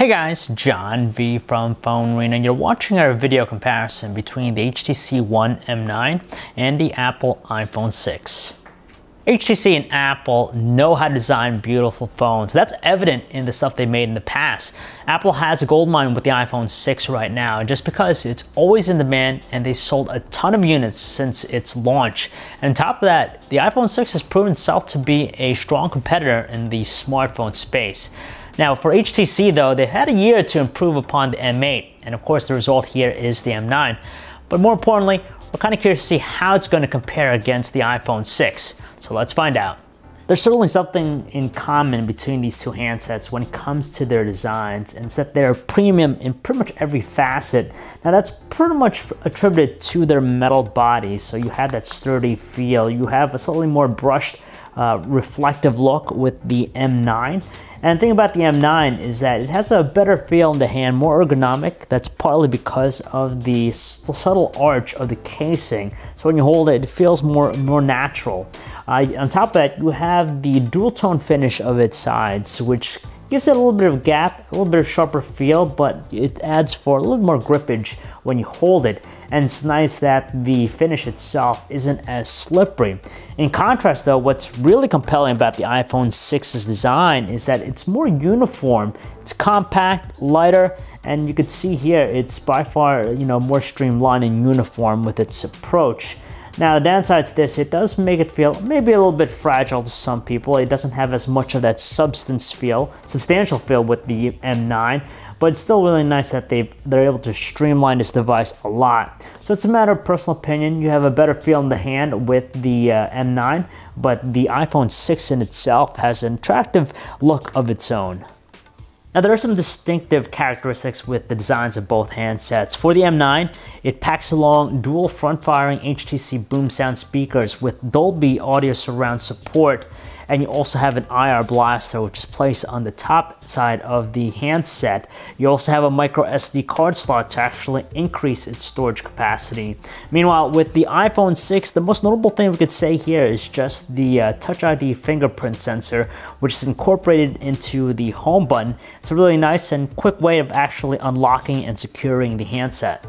Hey guys, John V from PhoneArena, and you're watching our video comparison between the HTC One M9 and the Apple iPhone 6. HTC and Apple know how to design beautiful phones. That's evident in the stuff they made in the past. Apple has a goldmine with the iPhone 6 right now, just because it's always in demand and they sold a ton of units since its launch. And on top of that, the iPhone 6 has proven itself to be a strong competitor in the smartphone space. Now for HTC though, they've had a year to improve upon the M8, and of course the result here is the M9. But more importantly, we're kind of curious to see how it's going to compare against the iPhone 6. So let's find out. There's certainly something in common between these two handsets when it comes to their designs, and it's that they're premium in pretty much every facet. Now that's pretty much attributed to their metal bodies, so you have that sturdy feel. You have a slightly more brushed, reflective look with the M9. And the thing about the M9 is that it has a better feel in the hand, more ergonomic. That's partly because of the subtle arch of the casing. So when you hold it, it feels more natural. On top of that, you have the dual tone finish of its sides, which gives it a little bit of gap, a little bit of sharper feel, but it adds for a little more grippage when you hold it. And it's nice that the finish itself isn't as slippery. In contrast though, what's really compelling about the iPhone 6's design is that it's more uniform. It's compact, lighter, and you can see here it's by far, more streamlined and uniform with its approach. Now the downside to this, it does make it feel maybe a little bit fragile to some people. It doesn't have as much of that substantial feel with the M9, but it's still really nice that they're able to streamline this device a lot. So it's a matter of personal opinion. You have a better feel in the hand with the M9, but the iPhone 6 in itself has an attractive look of its own. Now there are some distinctive characteristics with the designs of both handsets. For the M9, it packs along dual front-firing HTC boom sound speakers with Dolby Audio Surround support, and you also have an IR blaster which is placed on the top side of the handset. You also have a micro SD card slot to actually increase its storage capacity. Meanwhile, with the iPhone 6, the most notable thing we could say here is just the Touch ID fingerprint sensor, which is incorporated into the home button. It's a really nice and quick way of actually unlocking and securing the handset.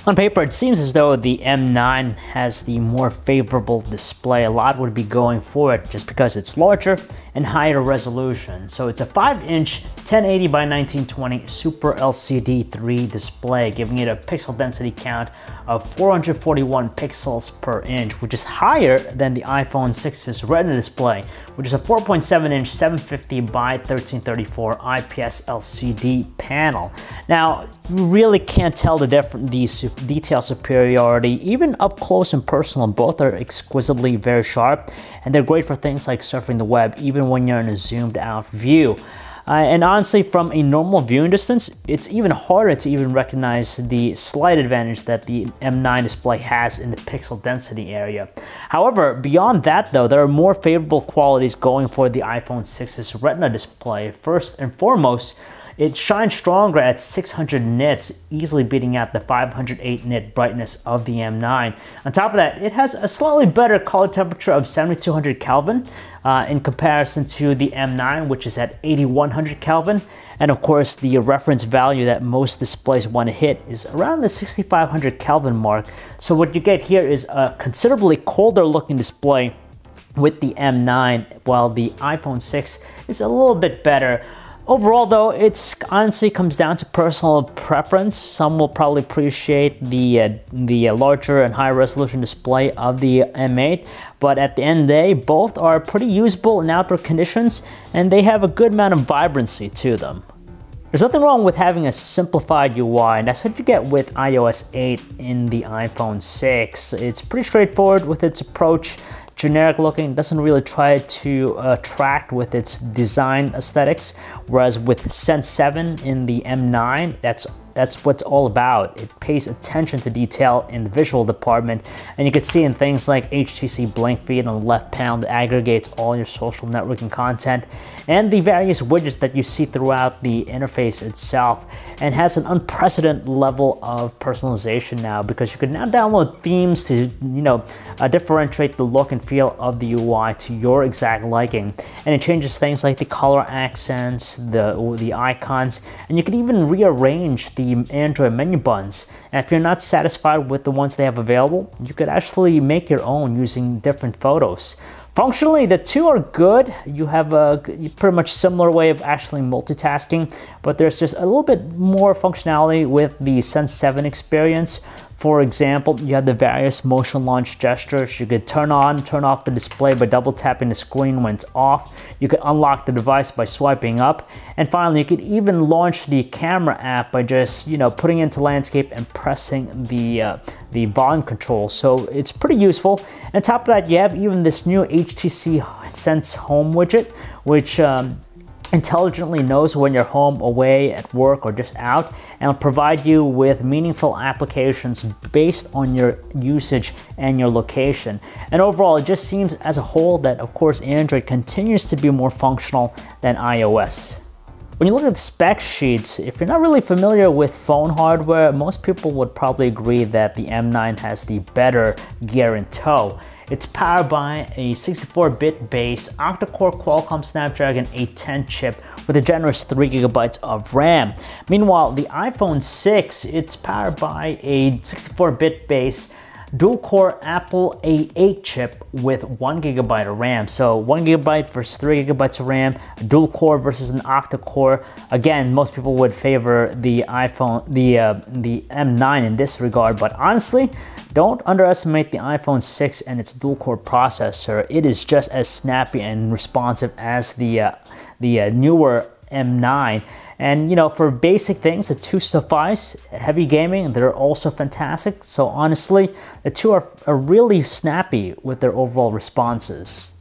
On paper, it seems as though the M9 has the more favorable display. A lot would be going for it just because it's larger and higher resolution. So it's a 5-inch 1080 by 1920 Super LCD 3 display, giving it a pixel density count of 441 pixels per inch, which is higher than the iPhone 6's Retina display, which is a 4.7-inch 750 by 1334 IPS LCD panel. Now, you really can't tell the detail superiority, even up close and personal. Both are exquisitely very sharp, and they're great for things like surfing the web, even when you're in a zoomed out view. And honestly, from a normal viewing distance, it's even harder to even recognize the slight advantage that the M9 display has in the pixel density area. However, beyond that though, there are more favorable qualities going for the iPhone 6's Retina display. First and foremost, it shines stronger at 600 nits, easily beating out the 508 nit brightness of the M9. On top of that, it has a slightly better color temperature of 7200 Kelvin in comparison to the M9, which is at 8100 Kelvin. And of course, the reference value that most displays want to hit is around the 6500 Kelvin mark. So what you get here is a considerably colder looking display with the M9, while the iPhone 6 is a little bit better. Overall though, it honestly comes down to personal preference. Some will probably appreciate the larger and higher resolution display of the M8, but at the end of the day, both are pretty usable in outdoor conditions, and they have a good amount of vibrancy to them. There's nothing wrong with having a simplified UI, and that's what you get with iOS 8 in the iPhone 6. It's pretty straightforward with its approach. Generic looking, doesn't really try to attract with its design aesthetics, whereas with Sense 7 in the M9, that's that's what it's all about. It pays attention to detail in the visual department, and you can see in things like HTC Blink feed on the left panel that aggregates all your social networking content, and the various widgets that you see throughout the interface itself, and has an unprecedented level of personalization now, because you can now download themes to differentiate the look and feel of the UI to your exact liking. And it changes things like the color accents, the icons, and you can even rearrange the Android menu buttons. And if you're not satisfied with the ones they have available, you could actually make your own using different photos. Functionally, the two are good. You have a pretty much similar way of actually multitasking, but there's just a little bit more functionality with the Sense 7 experience. For example, you have the various motion launch gestures. You could turn on, turn off the display by double tapping the screen when it's off. You could unlock the device by swiping up. And finally, you could even launch the camera app by just, putting into landscape and pressing the volume control. So it's pretty useful. And on top of that, you have even this new HTC Sense Home widget, which intelligently knows when you're home, away, at work, or just out, and will provide you with meaningful applications based on your usage and your location. And overall, it just seems as a whole that, of course, Android continues to be more functional than iOS. When you look at spec sheets, if you're not really familiar with phone hardware, most people would probably agree that the M9 has the better gear in tow. It's powered by a 64-bit base octa-core Qualcomm Snapdragon 810 chip with a generous 3 GB of RAM. Meanwhile, the iPhone 6, it's powered by a 64-bit base dual-core Apple A8 chip with 1 GB of RAM. So 1 GB versus 3 GB of RAM, dual-core versus an octa-core. Again, most people would favor the M9 in this regard, but honestly, don't underestimate the iPhone 6 and its dual-core processor. It is just as snappy and responsive as the newer M9. And for basic things, the two suffice. Heavy gaming, they're also fantastic. So honestly, the two are really snappy with their overall responses.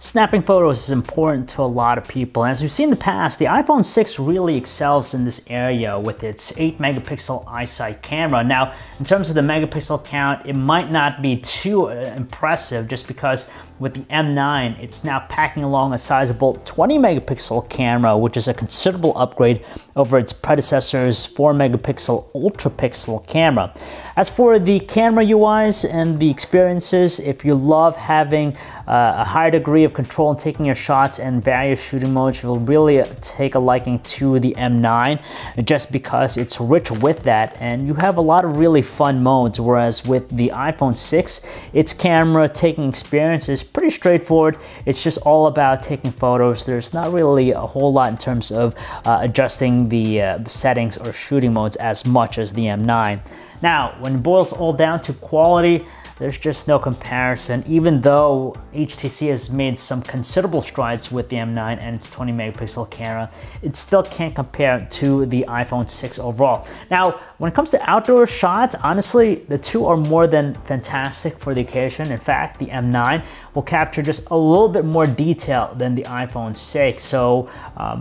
Snapping photos is important to a lot of people. As we've seen in the past, the iPhone 6 really excels in this area with its 8-megapixel iSight camera. Now, in terms of the megapixel count, it might not be too impressive just because with the M9, it's now packing along a sizable 20-megapixel camera, which is a considerable upgrade over its predecessor's 4-megapixel ultra-pixel camera. As for the camera UIs and the experiences, if you love having a higher degree of control in taking your shots and various shooting modes, you'll really take a liking to the M9 just because it's rich with that, and you have a lot of really fun modes, whereas with the iPhone 6, its camera taking experience is pretty straightforward. It's just all about taking photos. There's not really a whole lot in terms of adjusting the settings or shooting modes as much as the M9. Now, when it boils all down to quality, there's just no comparison. Even though HTC has made some considerable strides with the M9 and its 20-megapixel camera, it still can't compare to the iPhone 6 overall. Now, when it comes to outdoor shots, honestly, the two are more than fantastic for the occasion. In fact, the M9 will capture just a little bit more detail than the iPhone 6. So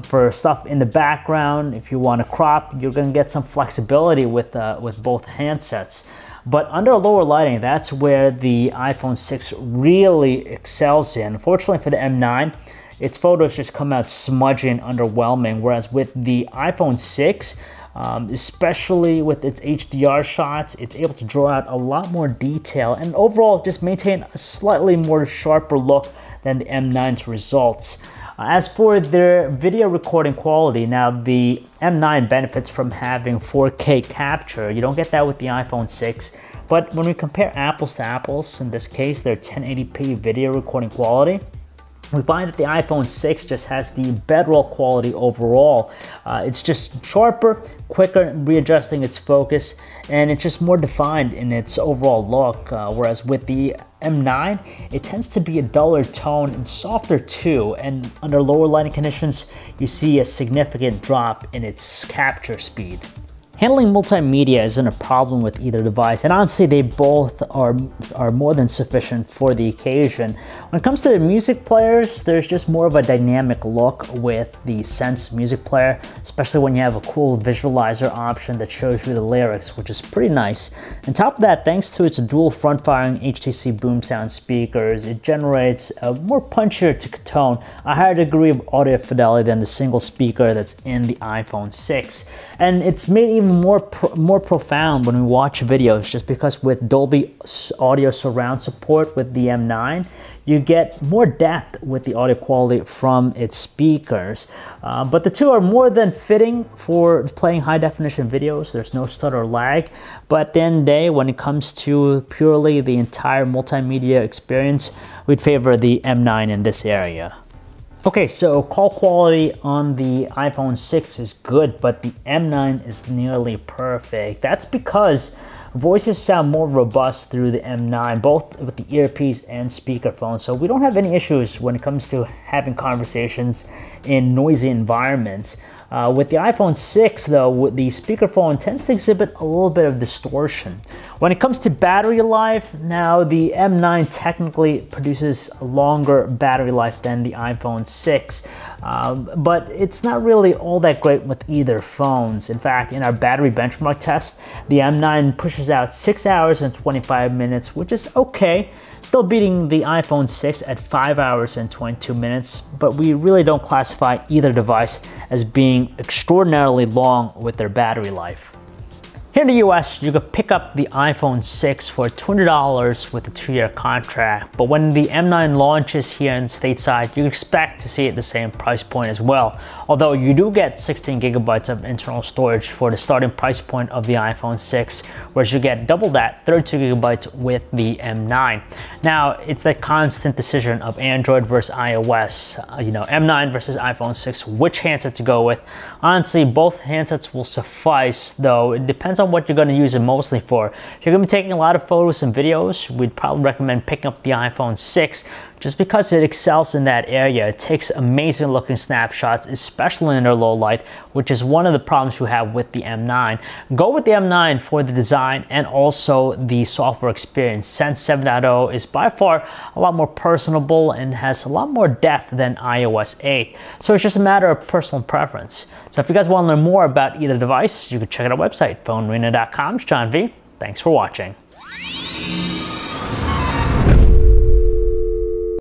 for stuff in the background, if you want to crop, you're going to get some flexibility with both handsets. But under lower lighting, that's where the iPhone 6 really excels in. Unfortunately for the M9, its photos just come out smudgy and underwhelming, whereas with the iPhone 6, especially with its HDR shots, it's able to draw out a lot more detail and overall just maintain a slightly more sharper look than the M9's results. As for their video recording quality, now the M9 benefits from having 4K capture. You don't get that with the iPhone 6, but when we compare apples to apples, in this case, their 1080p video recording quality, we find that the iPhone 6 just has the bedroll quality overall. It's just sharper, quicker in readjusting its focus, and it's just more defined in its overall look. Whereas with the M9, it tends to be a duller tone and softer too, and under lower lighting conditions, you see a significant drop in its capture speed. Handling multimedia isn't a problem with either device, and honestly they both are more than sufficient for the occasion. When it comes to the music players, there's just more of a dynamic look with the Sense music player, especially when you have a cool visualizer option that shows you the lyrics, which is pretty nice. On top of that, thanks to its dual front-firing HTC boom sound speakers, it generates a more punchier tone, a higher degree of audio fidelity than the single speaker that's in the iPhone 6. And it's made even more profound when we watch videos, just because with Dolby audio surround support with the M9, you get more depth with the audio quality from its speakers. But the two are more than fitting for playing high definition videos. There's no stutter or lag. But at the end of the day, when it comes to purely the entire multimedia experience, we'd favor the M9 in this area. Okay, so call quality on the iPhone 6 is good, but the M9 is nearly perfect. That's because voices sound more robust through the M9, both with the earpiece and speakerphone. So we don't have any issues when it comes to having conversations in noisy environments. With the iPhone 6 though, the speakerphone tends to exhibit a little bit of distortion. When it comes to battery life, now the M9 technically produces a longer battery life than the iPhone 6. But it's not really all that great with either phones. In fact, in our battery benchmark test, the M9 pushes out 6 hours and 25 minutes, which is okay. Still beating the iPhone 6 at 5 hours and 22 minutes, but we really don't classify either device as being extraordinarily long with their battery life. Here in the US, you could pick up the iPhone 6 for $200 with a 2-year contract, but when the M9 launches here in stateside, you expect to see it at the same price point as well. Although you do get 16 gigabytes of internal storage for the starting price point of the iPhone 6, whereas you get double that, 32 gigabytes with the M9. Now, it's the constant decision of Android versus iOS, M9 versus iPhone 6, which handset to go with. Honestly, both handsets will suffice, though it depends on what you're going to use it mostly for. If you're going to be taking a lot of photos and videos, we'd probably recommend picking up the iPhone 6 just because it excels in that area. It takes amazing looking snapshots, especially under low light, which is one of the problems you have with the M9. Go with the M9 for the design and also the software experience. Sense 7.0 is by far a lot more personable and has a lot more depth than iOS 8. So it's just a matter of personal preference. So if you guys want to learn more about either device, you can check out our website, PhoneArena.com. It's John V. Thanks for watching.